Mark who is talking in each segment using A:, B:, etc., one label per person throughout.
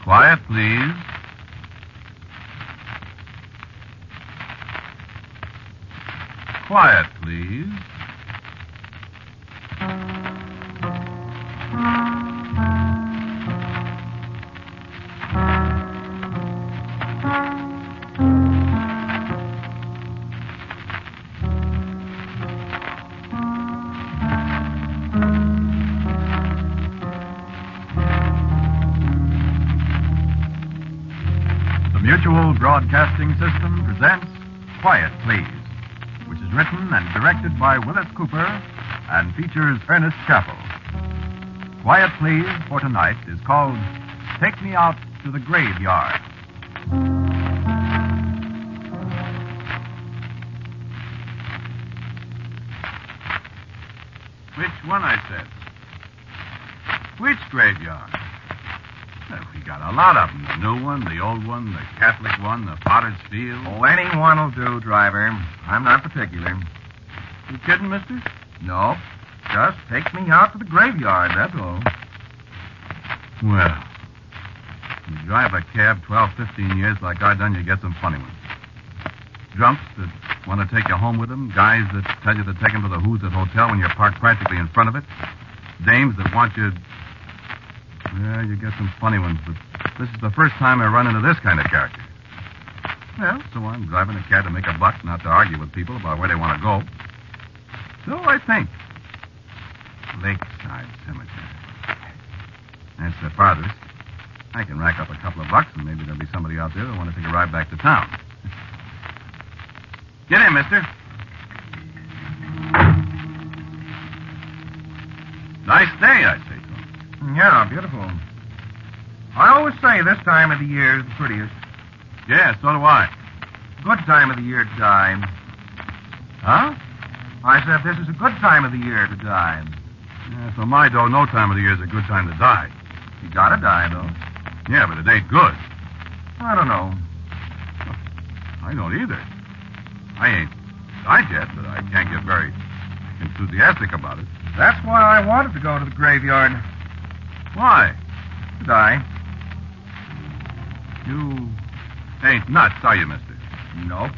A: Quiet, please. Quiet, please.
B: Mutual Broadcasting System presents Quiet, Please, which is written and directed by Willis Cooper and features Ernest Chappell. Quiet, Please for tonight is called Take Me Out to the Graveyard.
A: Which one, I said? Which graveyard? Well, we got a lot of them. The new one, the old one, the Catholic one, the Potter's Field.
C: Oh, any one will do, driver. I'm not particular.
A: You kidding, mister?
C: No, just take me out to the graveyard, that's all.
A: Well, you drive a cab 12, 15 years like I done, you get some funny ones. Drunks that want to take you home with them. Guys that tell you to take them to the Who's It Hotel when you're parked practically in front of it. Dames that want you... Yeah, you get some funny ones, but this is the first time I run into this kind of character. Well, so I'm driving a cab to make a buck, not to argue with people about where they want to go. So I think. Lakeside Cemetery. That's the farthest. I can rack up a couple of bucks, and maybe there'll be somebody out there that want to take a ride back to town. Get in, mister. Nice day, I say.
C: Yeah, beautiful. I always say this time of the year is the prettiest.
A: Yeah, so do I.
C: Good time of the year to die.
A: Huh?
C: I said this is a good time of the year to die.
A: Yeah, for my dough, no time of the year is a good time to die.
C: You gotta die, though.
A: Yeah, but it ain't good.
C: I don't know.
A: I don't either. I ain't died yet, but I can't get very enthusiastic about it.
C: That's why I wanted to go to the graveyard.
A: Why?
C: To die.
A: You ain't nuts, are you, mister?
C: Nope.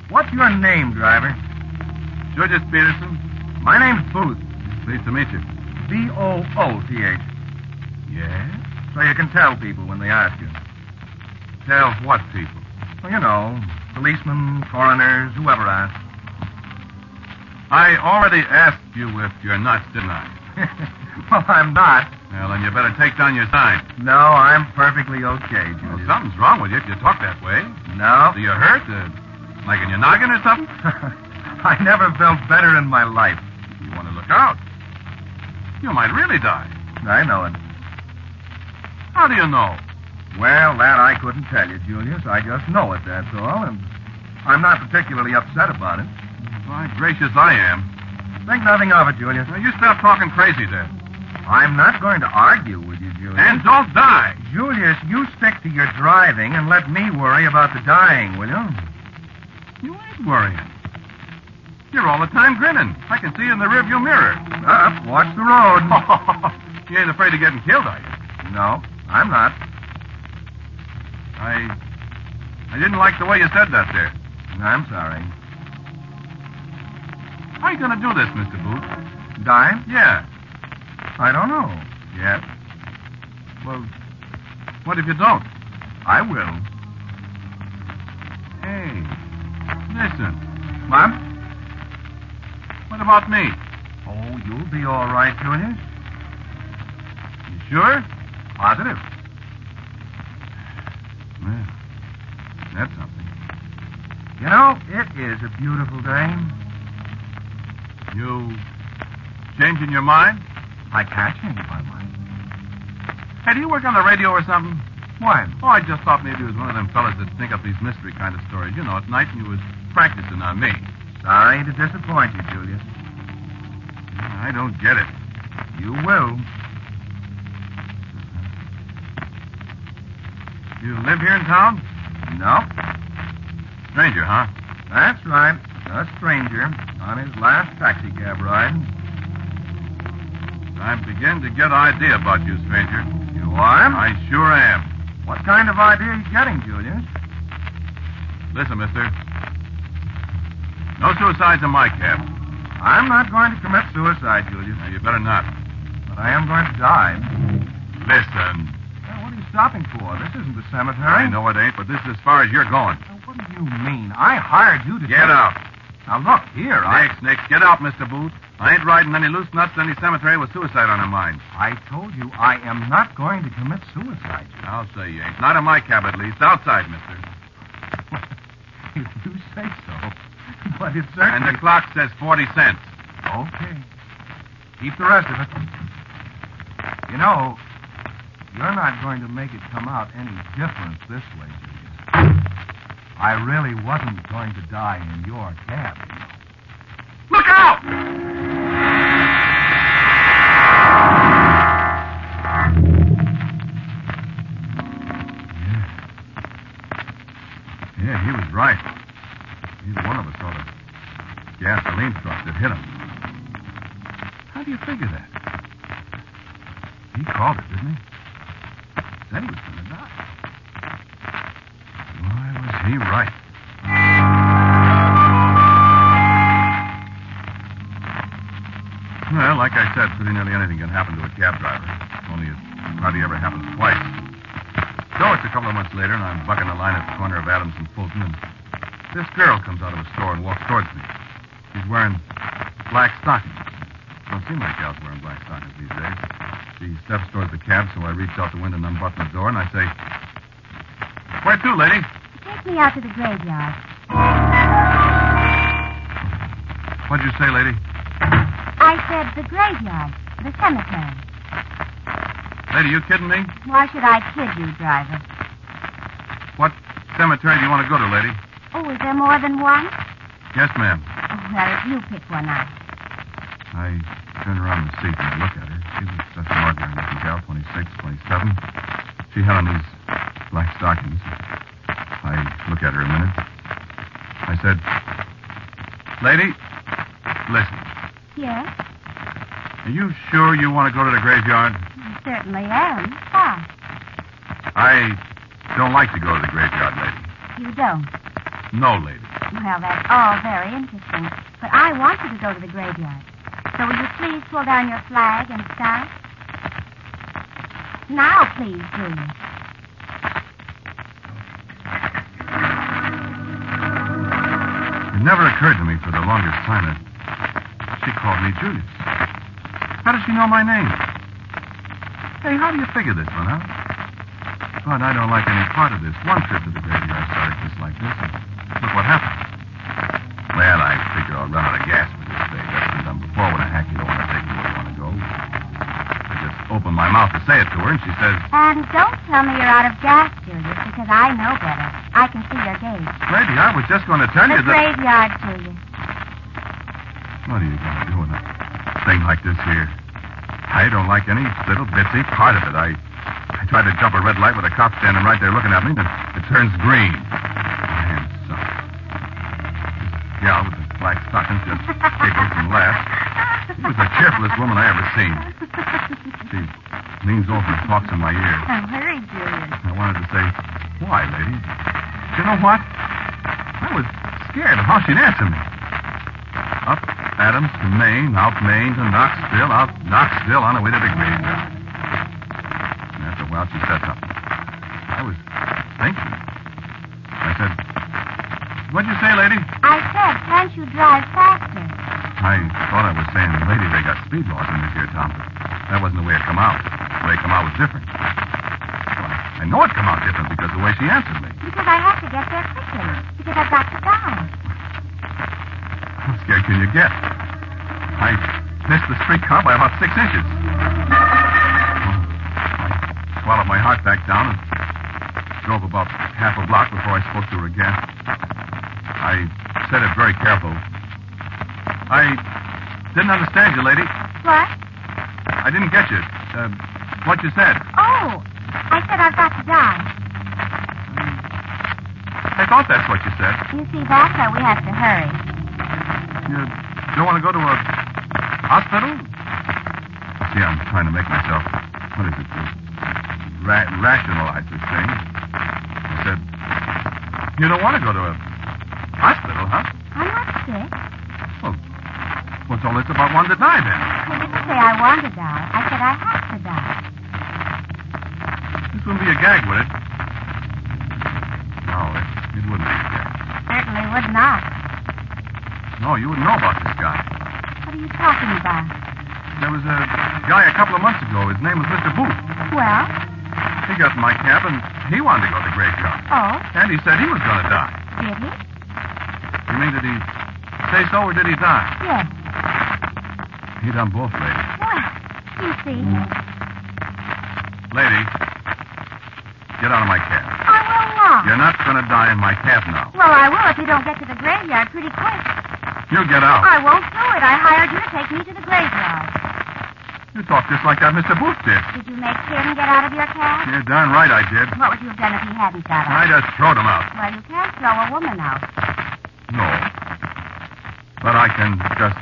C: What's your name, driver?
A: Georges Peterson.
C: My name's Booth.
A: Pleased to meet you.
C: B-O-O-T-H.
A: Yeah?
C: So you can tell people when they ask you.
A: Tell what people?
C: Well, you know, policemen, coroners, whoever asks.
A: I already asked you if you're nuts, didn't I?
C: Well, I'm not.
A: Well, then you better take down your sign.
C: No, I'm perfectly okay,
A: Well,
C: Julius.
A: something's wrong with you if you talk that way.
C: No.
A: Do you hurt? Like in your noggin or something?
C: I never felt better in my life.
A: You want to look out. You might really die.
C: I know it.
A: How do you know?
C: Well, that I couldn't tell you, Julius. I just know it, that's all. And I'm not particularly upset about it.
A: My gracious, I am.
C: Think nothing of it, Julius.
A: Now, you stop talking crazy then.
C: I'm not going to argue with you, Julius.
A: And don't die.
C: Julius, you stick to your driving and let me worry about the dying, will you?
A: You ain't worrying. You're all the time grinning. I can see you in the rearview mirror.
C: Watch the road.
A: You ain't afraid of getting killed, are you?
C: No, I'm not.
A: I didn't like the way you said that there.
C: I'm sorry.
A: How are you going to do this, Mr. Booth?
C: Die?
A: Yeah.
C: I don't know yet.
A: Well, what if you don't?
C: I will.
A: Hey, listen.
C: What?
A: What about me?
C: Oh, you'll be all right, Julius.
A: You sure?
C: Positive.
A: Well, that's something.
C: You know, it is a beautiful day.
A: You changing your mind?
C: I can't change my mind.
A: Hey, do you work on the radio or something?
C: Why?
A: Oh, I just thought maybe it was one of them fellas that think up these mystery kind of stories. You know, at night and you was practicing on me.
C: Sorry to disappoint you, Julius.
A: I don't get it.
C: You will.
A: You live here in town?
C: No.
A: Stranger, huh?
C: That's right. A stranger on his last taxicab ride.
A: I begin to get an idea about you, stranger.
C: You are?
A: I sure am.
C: What kind of idea are you getting, Julius?
A: Listen, mister. No suicides in my cab.
C: I'm not going to commit suicide, Julius.
A: Now, you better not.
C: But I am going to die.
A: Listen.
C: Well, what are you stopping for? This isn't the cemetery.
A: I know it ain't, but this is as far as you're going.
C: Now, what do you mean? I hired you to...
A: Get out.
C: Now, look, here,
A: Nix. Get out, Mr. Booth. I ain't riding any loose nuts to any cemetery with suicide on her mind.
C: I told you I am not going to commit suicide.
A: I'll say you ain't. Not in my cab, at least. Outside, mister.
C: If you say so. But it's certainly...
A: And the clock says 40 cents.
C: Okay. Keep the rest of it. You know, you're not going to make it come out any different this way, Julius. I really wasn't going to die in your cab, you know.
A: Look out! Yeah, he was right. Neither one of us saw the gasoline truck that hit him. How do you figure that? He called it, didn't he? Said he was going to die. Why was he right? Well, like I said, pretty nearly anything can happen to a cab driver. Only it hardly ever happens twice. So it's a couple of months later, and I'm bucking the line at the corner of Adams and Fulton, and this girl comes out of a store and walks towards me. She's wearing black stockings. Don't seem like gals wearing black stockings these days. She steps towards the cab, so I reach out the window and unbutton the door, and I say, "Where to, lady?"
D: Take me out to the graveyard.
A: What'd you say, lady?
D: I said the graveyard, the cemetery.
A: Lady, you kidding me?
D: Why should I kid you, driver?
A: What cemetery do you want to go to, lady?
D: Oh, is there more than one?
A: Yes, ma'am.
D: Oh, well, you pick one out.
A: I turn around the seat and I look at her. She was just an ordinary looking gal, 26, 27. She had on these black stockings. I look at her a minute. I said, "Lady, listen.
D: Yes?
A: Are you sure you want to go to the graveyard?"
D: I certainly am. Why?
A: I don't like to go to the graveyard, lady.
D: You don't?
A: No, lady.
D: Well, that's all very interesting. But I want you to go to the graveyard. So will you please pull down your flag and start? Now, please, Julius.
A: It never occurred to me for the longest time that she called me Julius. How does she know my name? Hey, how do you figure this one out? But I don't like any part of this. One trip to the graveyard started just like this, and look what happened. Well, I figure I'll run out of gas with this thing. That's been done before when a hacky don't want to take you where you want to go. I just open my mouth to say it to her, and she says,
D: And don't tell me you're out of gas, Julius, because I know better. I can see your gauge.
A: "Lady, I was just going to tell you
D: The
A: that..."
D: graveyard, Julius.
A: What are you going to do with a thing like this here? I don't like any little bitsy part of it. I tried to jump a red light with a cop standing right there looking at me, and it turns green. And so... This gal with the black stockings just giggles and laughs. She was the cheerfulest woman I ever seen. She leans over and talks in my ear.
D: Oh, hurry, Julius.
A: I wanted to say, "Why, lady?" But you know what? I was scared of how she'd answer me. Up Adams to Maine, out Maine to Knoxville, out Knoxville on the way to the graveyard. And after a while, she said something. I was thinking. I said, "What'd you say, lady?"
D: I said, can't you drive faster?
A: I thought I was saying, "Lady, they got speed laws in this here town," but that wasn't the way it come out. The way it come out was different. Well, I know it come out different because of the way she answered me.
D: Because I have to get there quickly. Because I've got to die.
A: How scared can you get? I missed the streetcar by about 6 inches. I swallowed my heart back down and drove about half a block before I spoke to her again. I said it very careful. "I didn't understand you, lady.
D: What?
A: I didn't get you. What you said."
D: Oh, I said I've got to die.
A: I thought that's what you said.
D: You see, that's why we have to hurry.
A: You don't want to go to a hospital? See, I'm trying to make myself... What is it? rationalize this thing. I said, you don't want to go to a hospital, huh?
D: I'm not sick.
A: Well, what's all this about wanting to die, then?
D: I didn't say I want to die. I said I have to die.
A: This wouldn't be a gag, would it? No, it wouldn't be a gag.
D: Certainly would not.
A: No, you wouldn't know about this guy.
D: What are you talking about?
A: There was a guy a couple of months ago. His name was Mr. Booth.
D: Well?
A: He got in my cab, and he wanted to go to the graveyard.
D: Oh?
A: And he said he was going to die.
D: Did he?
A: You mean, did he say so, or did he die?
D: Yes.
A: He done both, lady.
D: Well, you see.
A: Lady, get out of my cab.
D: I will not.
A: You're not going to die in my cab now.
D: Well, I will if you don't get to the graveyard pretty quick.
A: You get out.
D: I won't do it. I hired you to take me to the graveyard.
A: You talk just like that Mr. Booth did.
D: Did you make him get out of your cab?
A: You're darn right I did.
D: What would you have done if he hadn't got
A: I
D: out?
A: just throwed him out.
D: Well, you can't throw a woman out.
A: No. But I can just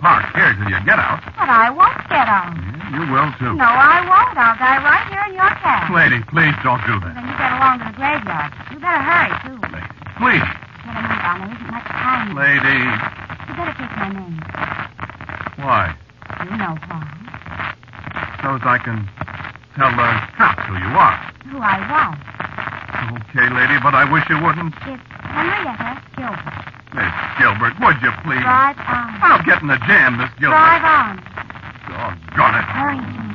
A: park here till you get out.
D: But I won't get out.
A: Yeah, you will, too.
D: No, I won't. I'll die right here in your cab.
A: Lady, please don't do that.
D: Then you get along to the graveyard. You better hurry, too.
A: Lady, please.
D: Get a move on. There isn't much time.
A: Lady.
D: You better take my name.
A: Why?
D: You know why.
A: So as I can tell the cops who you are.
D: Who I was.
A: Okay, lady, but I wish you wouldn't.
D: It's Henrietta Gilbert.
A: Miss Gilbert, would you please?
D: Drive on.
A: I'll get in the jam, Miss Gilbert.
D: Drive on.
A: Doggone it.
D: Hurry, Jimmy.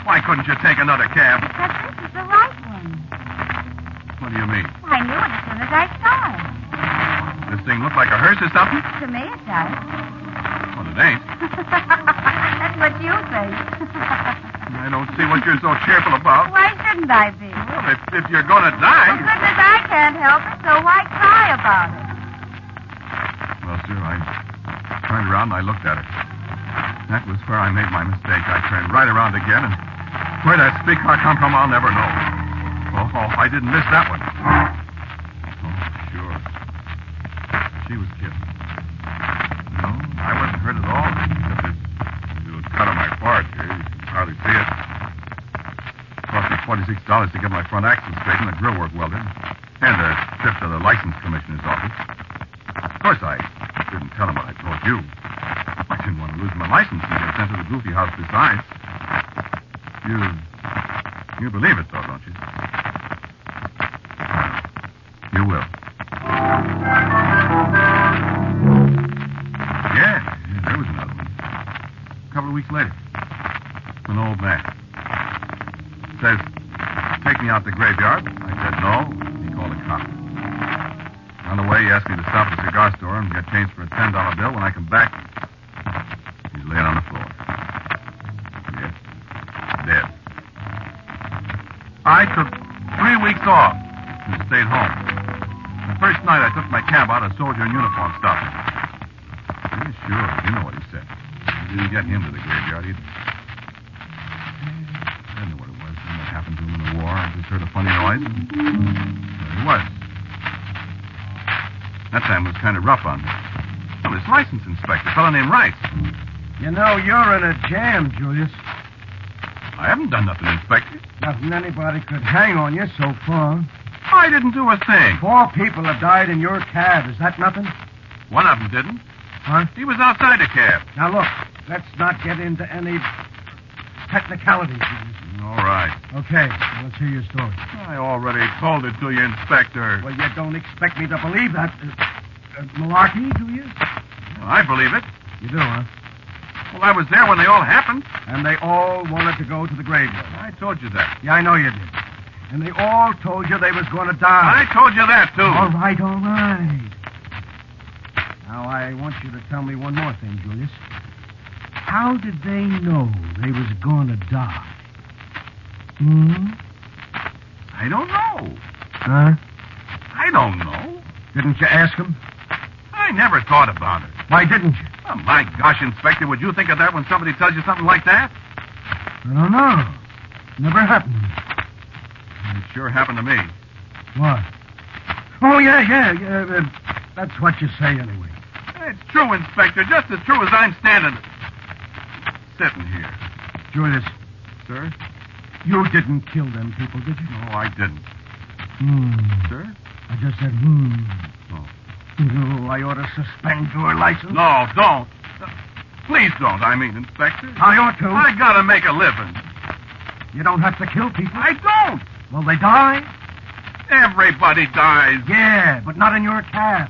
A: Why couldn't you take another cab?
D: Because this is the right one.
A: What do you mean?
D: I knew it as soon as I saw it.
A: This thing look like a hearse or something?
D: To me, it does.
A: Well, it ain't.
D: That's what you think.
A: I don't see what you're so cheerful about.
D: Why shouldn't I be?
A: Well, if you're going to die...
D: Well, goodness, I can't help it, so why cry about it?
A: Well, sir, I turned around and I looked at it. That was where I made my mistake. I turned right around again, and where that streetcar come from, I'll never know. Oh, I didn't miss that one. Oh, sure. She was killed. No, I wasn't hurt at all. Except this little cut on my forehead here. You can hardly see it. Cost me $46 to get my front axle straight and the grill work welded. And a trip to the license commissioner's office. Of course, I didn't tell him what I told you. I didn't want to lose my license and get sent to the Goofy House besides. You believe it, though, don't you? You will. Yeah, there was another one. A couple of weeks later. An old man. Says, take me out to the graveyard. I said no. He called a cop. On the way, he asked me to stop at a cigar store and get change for a $10 bill. When I come back, he's laying on the floor. Yes, dead. I took 3 weeks off and stayed home. The first night I took my cab out, a soldier in uniform stopped me. Yeah, sure, you know what he said. He didn't get him to the graveyard either. I don't know what it was. What happened to him in the war. I just heard a funny noise, and there he was. That time was kind of rough on me. Well, this license inspector, a fellow named Rice.
C: You know, you're in a jam, Julius.
A: I haven't done nothing, Inspector.
C: Nothing anybody could hang on you so far.
A: I didn't do a thing.
C: 4 people have died in your cab. Is that nothing?
A: One of them didn't.
C: Huh?
A: He was outside the cab.
C: Now, look, let's not get into any technicalities.
A: All right.
C: Okay, let's hear your story.
A: I already told it to you, Inspector.
C: Well, you don't expect me to believe that. Malarkey, do you?
A: Well, I believe it.
C: You do, huh?
A: Well, I was there when they all happened.
C: And they all wanted to go to the graveyard.
A: I told you that.
C: Yeah, I know you did. And they all told you they was going to die.
A: I told you that, too.
C: All right, all right. Now, I want you to tell me one more thing, Julius. How did they know they was going to die?
A: I don't know.
C: Huh?
A: I don't know.
C: Didn't you ask them?
A: I never thought about it.
C: Why didn't you?
A: Oh, my gosh, Inspector, would you think of that when somebody tells you something like that?
C: I don't know. Never happened.
A: It sure happened to me.
C: What? Oh, yeah. That's what you say anyway.
A: It's true, Inspector, just as true as I'm sitting here.
C: Julius.
A: Sir?
C: You didn't kill them people, did you?
A: No, I didn't. Sir?
C: I just said,
A: Oh.
C: No, I ought to suspend your license.
A: No, don't. Please don't, Inspector.
C: I ought to.
A: I gotta make a living.
C: You don't have to kill people.
A: I don't.
C: Will they die?
A: Everybody dies.
C: Yeah, but not in your cab.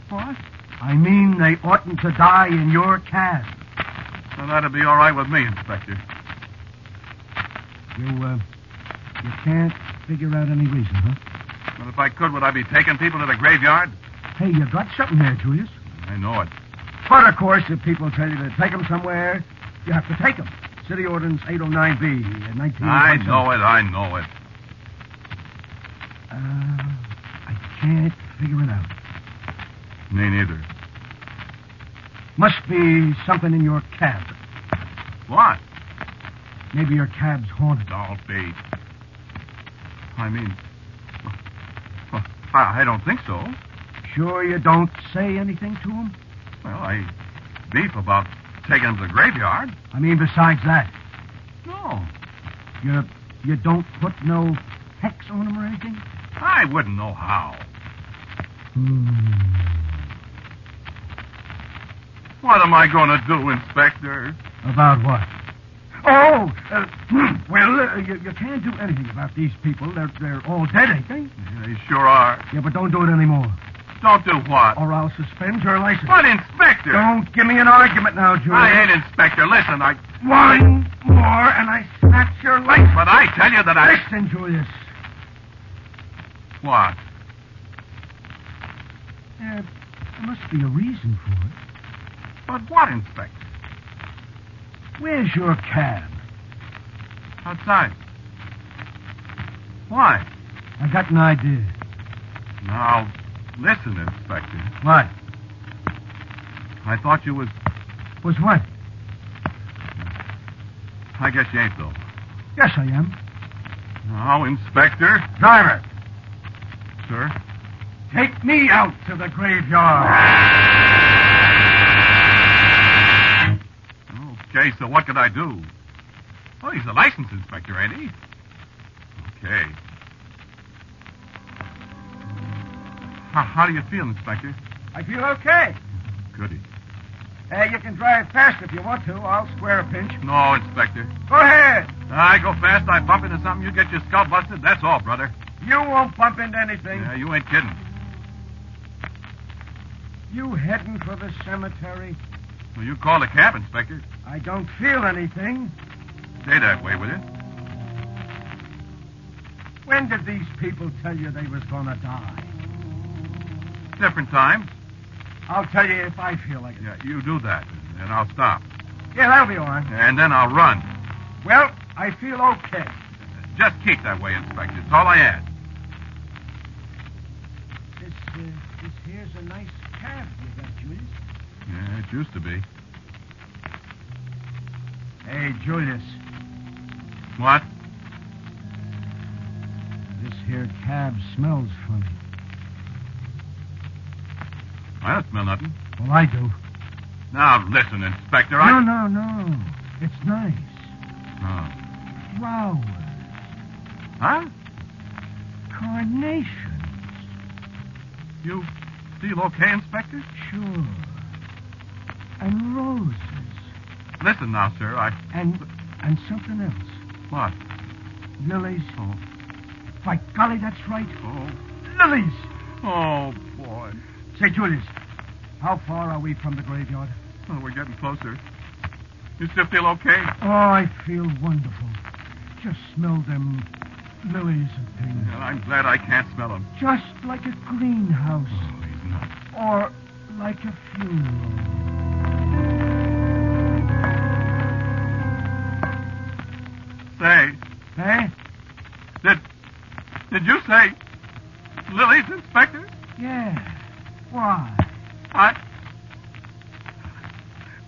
A: What?
C: I mean, they oughtn't to die in your cab.
A: Well, that'll be all right with me, Inspector.
C: You can't figure out any reason, huh?
A: But if I could, would I be taking people to the graveyard?
C: Hey, you got something there, Julius.
A: I know it.
C: But, of course, if people tell you to take them somewhere, you have to take them. City Ordinance 809B, 19...
A: I know it.
C: I can't figure it out.
A: Me neither.
C: Must be something in your cab.
A: What?
C: Maybe your cab's haunted.
A: Don't be. I don't think so.
C: Sure you don't say anything to him?
A: Well, I beef about taking him to the graveyard.
C: I mean, besides that,
A: No.
C: you don't put no hex on him or anything?
A: I wouldn't know how. What am I going to do, Inspector?
C: About what? Oh, you can't do anything about these people. They're all dead, ain't they?
A: Yeah, they sure are.
C: Yeah, but don't do it anymore,
A: Don't do what?
C: or I'll suspend your license.
A: What, Inspector?
C: Don't give me an argument now, Julius.
A: I ain't Inspector. Listen,
C: One more, and I snatch your license.
A: But I tell you that I...
C: Listen, Julius.
A: What?
C: There must be a reason for it.
A: But what, Inspector?
C: Where's your cab?
A: Outside. Why?
C: I got an idea.
A: Now, listen, Inspector.
C: What?
A: I thought you was...
C: Was what?
A: I guess you ain't, though.
C: Yes, I am.
A: Now, Inspector.
C: Driver,
A: Sir?
C: take me out to the graveyard.
A: Okay, so what could I do? Well, he's a license inspector, ain't he? Okay. How do you feel, Inspector?
C: I feel okay.
A: Goody.
C: You can drive fast if you want to. I'll square a pinch.
A: No, Inspector.
C: Go ahead.
A: I go fast, I bump into something, you get your skull busted. That's all, brother.
C: You won't bump into anything.
A: Yeah, you ain't kidding.
C: You heading for the cemetery?
A: Well, you call the cab, Inspector.
C: I don't feel anything.
A: Stay that way, will you?
C: When did these people tell you they was going to die?
A: Different times.
C: I'll tell you if I feel like it.
A: Yeah, you do that, and I'll stop.
C: Yeah, that'll be all right.
A: And then I'll run.
C: Well, I feel okay.
A: Just keep that way, Inspector. It's all I ask.
C: This here's a nice cab you got, Julius.
A: Yeah, it used to be.
C: Hey, Julius.
A: What?
C: This here cab smells funny.
A: I don't smell nothing.
C: Well, I do.
A: Now, listen, Inspector,
C: No. It's nice.
A: Oh.
C: Flowers.
A: Huh?
C: Carnations.
A: You feel okay, Inspector?
C: Sure. And roses.
A: Listen now, sir,
C: And something else.
A: What?
C: Lilies.
A: Oh.
C: By golly, that's right.
A: Oh.
C: Lilies.
A: Oh, boy.
C: Say, Julius, how far are we from the graveyard?
A: Oh, we're getting closer. You still feel okay?
C: Oh, I feel wonderful. Just smell them lilies and things.
A: Well, I'm glad I can't smell them.
C: Just like a greenhouse.
A: Oh, he's not.
C: Or like a funeral.
A: Say,
C: Eh?
A: did you say lilies, Inspector?
C: Yeah. Why?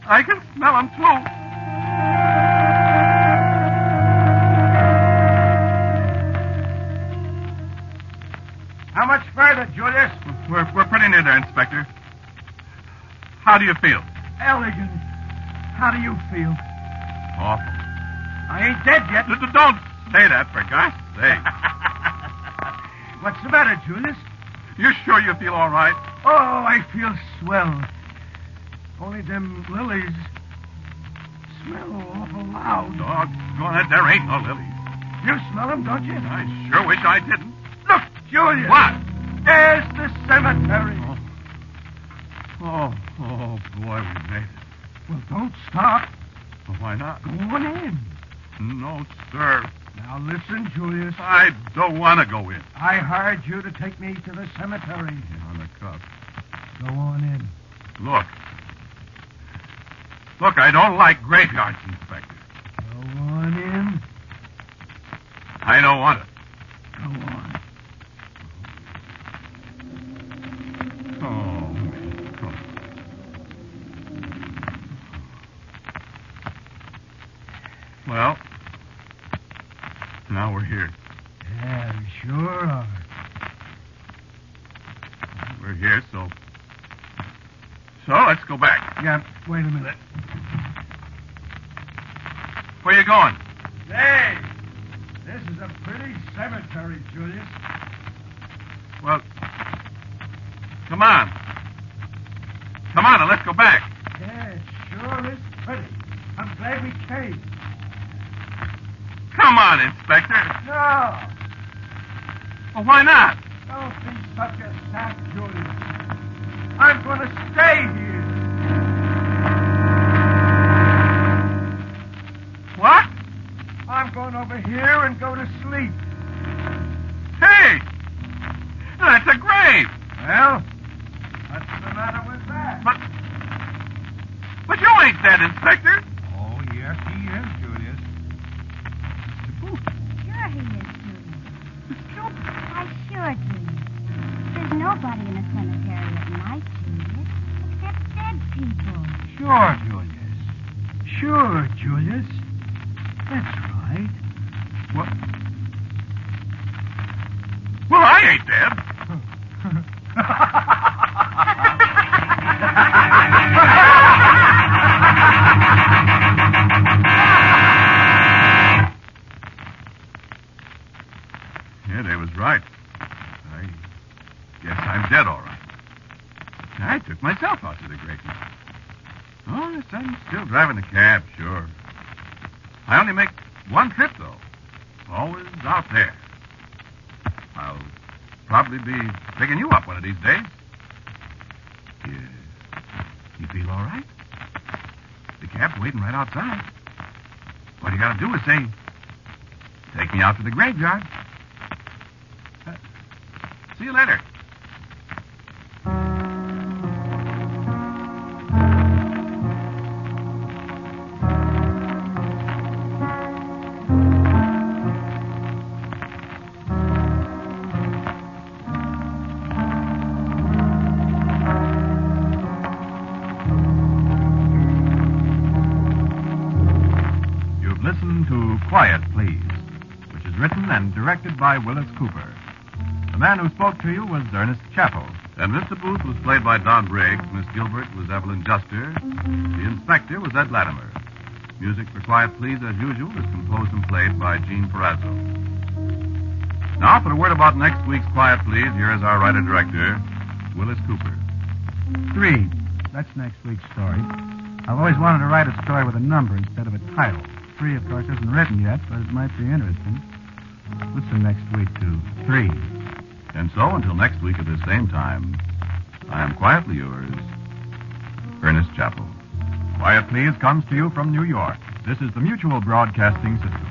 A: I can smell them, too.
C: How much further, Julius?
A: We're pretty near there, Inspector. How do you feel?
C: Elegant. How do you feel?
A: Awful.
C: I ain't dead yet.
A: Don't say that, for God's sake.
C: What's the matter, Julius?
A: You sure you feel all right?
C: Oh, I feel swell. Only them lilies smell awful loud.
A: Doggone it, there ain't no lilies.
C: You smell them, don't you?
A: I sure wish I didn't.
C: Look, Julius.
A: What?
C: There's the cemetery.
A: Oh, boy, we made it.
C: Well, don't stop.
A: Well, why not?
C: Go on in.
A: No, sir.
C: Now, listen, Julius.
A: I don't want to go in.
C: I hired you to take me to the cemetery.
A: Yeah, on the cuff.
C: Go on in.
A: Look, I don't like graveyards, Inspector.
C: Go on in.
A: I don't want it.
C: Go on.
A: Well, now we're here.
C: Yeah, we sure are.
A: We're here, so let's go back.
C: Yeah, wait a minute.
A: Where you going?
C: Hey, this is a pretty cemetery, Julius.
A: Well, come on. Come on, and let's go back.
C: Yeah, it sure is pretty. I'm glad we came.
A: Come on, Inspector.
C: No,
A: Well, why not?
C: don't be such a sap, Julius. I'm going to stay here.
A: What?
C: I'm going over here and go to sleep.
A: Hey! That's a grave.
C: Well, what's the matter with that?
A: But you ain't dead, Inspector.
C: Oh, yes, he is, Julius.
D: Sure he is, Julius. Why, sure, Julius. There's nobody in a cemetery at night, Julius, except dead people.
C: Sure, Julius. Sure, Julius. That's right.
A: Well, I ain't dead. Yeah, they was right. I guess I'm dead, all right. I took myself out to the graveyard. Oh, yes, I'm still driving the cab, sure. I only make one trip, though. Always out there. I'll probably be picking you up one of these days. You feel all right? The cab's waiting right outside. All you gotta do is say, take me out to the graveyard. See you later.
B: Listen to Quiet, Please, which is written and directed by Willis Cooper. The man who spoke to you was Ernest Chappell.
A: And Mr. Booth was played by Don Briggs. Miss Gilbert was Evelyn Juster. The inspector was Ed Latimer. Music for Quiet, Please, as usual, is composed and played by Gene Perazzo. Now, for a word about next week's Quiet, Please, here is our writer-director, Willis Cooper.
E: 3. That's next week's story. I've always wanted to write a story with a number instead of a title. 3, of course, isn't written yet, but it might be interesting. Listen next week to 3.
A: And so, until next week at the same time, I am quietly yours, Ernest Chappell.
B: Quiet, Please comes to you from New York. This is the Mutual Broadcasting System.